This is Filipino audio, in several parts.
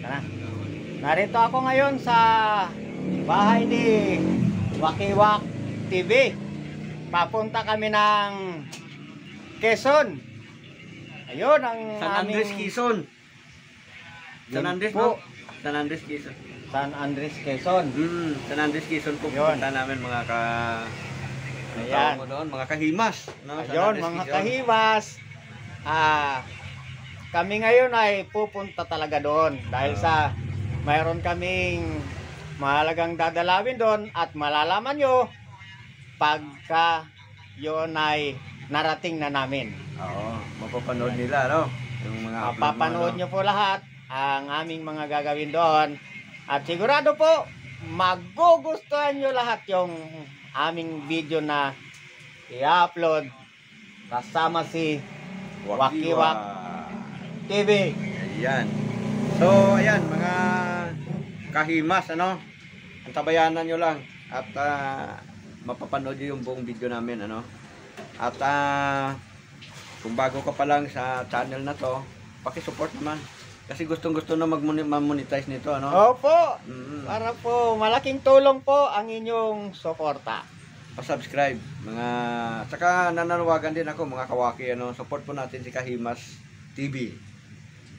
Tara. Narito ako ngayon sa bahay ni Wakiwak TV. Papunta kami ng Quezon. Ayun ang San Andres, Quezon. San Andres po. no? San Andres, Quezon. San Andres, Quezon. San Andres, Quezon po. Yun. Pupunta namin mga ano Ayan. tawag mo doon? Mga kahimas. No? San Ayun, Andres, mga Quezon. kahimas. Kami ngayon ay pupunta talaga doon dahil sa mayroon kaming mahalagang dadalawin doon at malalaman nyo pagka yun ay narating na namin. Oo, mapapanood nila, no? Yung mga upload mo, Papanood no? nyo po lahat ang aming mga gagawin doon. At sigurado po, magugustuhan nyo lahat yung aming video na i-upload kasama si Wakiwak TV. Ayan. So, ayan, mga kahimas, ano? Antabayanan nyo lang. At mapapanood nyo yung buong video namin, ano? At kung bago ka pa lang sa channel na to, paki-support naman. Kasi gustong-gusto na mag-monetize nito, ano? Opo, Mm. para po malaking tulong po ang inyong suporta. Pa-subscribe. Tsaka nananawagan din ako, mga kawaki, ano? Support po natin si Kahimas TV.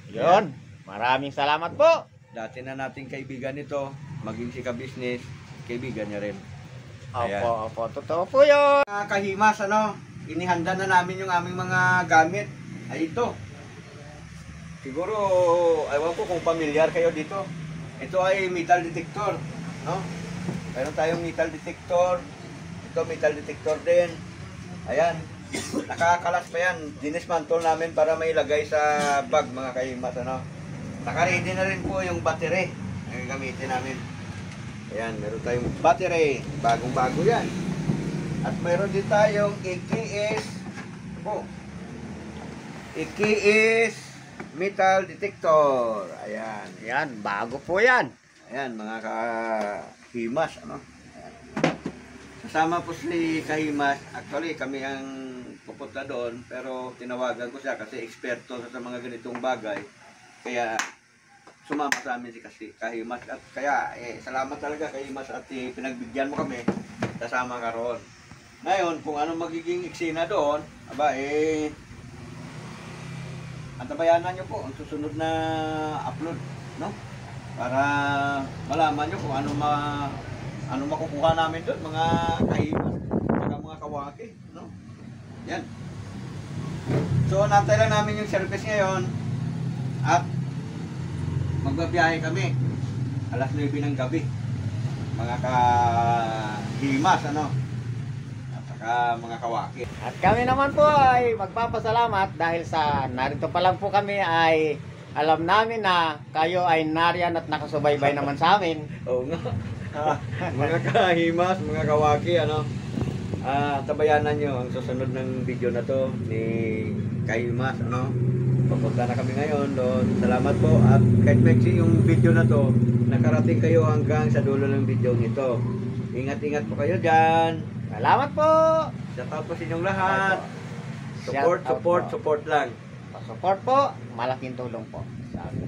Yun, maraming salamat po. Dati na nating kaibigan nito, maging si ka-business, kaibigan niya rin. Ayan. Opo, totoo po yun. Mga kahimas, ano, inihanda na namin yung aming mga gamit. Ay ito. Siguro, ewan ko kung familiar kayo dito. Ito ay metal detector. No? Meron tayong metal detector. Ito metal detector din. Ayan. Nakakalas pa yan. Dinismantle namin para mailagay sa bag, mga kahimas. Ano? Naka-ready na rin po yung battery na gagamitin namin. Ayan, meron tayong battery. Bagong-bago yan. At meron din tayong EKS. EKS metal detector. Ayan. Yan, bago po yan. Ayan, mga kahimas. Ano? Ayan. Kasama po si Kahimas. Actually, kami ang pupunta doon. Pero tinawagan ko siya kasi eksperto sa mga ganitong bagay. Kaya sumama sa amin si Kahimas. At kaya, salamat talaga Kahimas at pinagbigyan mo kami. Kasama ka roon. Ngayon, kung ano magiging eksena doon, antabayanan nyo po ang susunod na upload, no? Para malaman nyo kung ano makukuha namin doon, mga kahimas, mga kawaki, no? Yan. So, nantay lang namin yung service ngayon at magbabiyahe kami alas 9 ng gabi, mga kahimas, ano? Mga kawaki. At kami naman po ay magpapasalamat dahil sa narito pa lang po kami ay alam namin na kayo ay nariyan at nakasubaybay naman sa amin. Oo nga. Mga kahimas, mga kawaki, ano? Tabayanan nyo ang susunod ng video na to ni Kahimas, ano? Papunta na kami ngayon doon. Salamat po at kahit maiksi yung video na to, nakarating kayo hanggang sa dulo ng video nito. Ingat-ingat po kayo dyan. Salamat po. Shout out po sa inyong lahat. Shout out po. Support lang. Support po, malaking tulong po sa amin.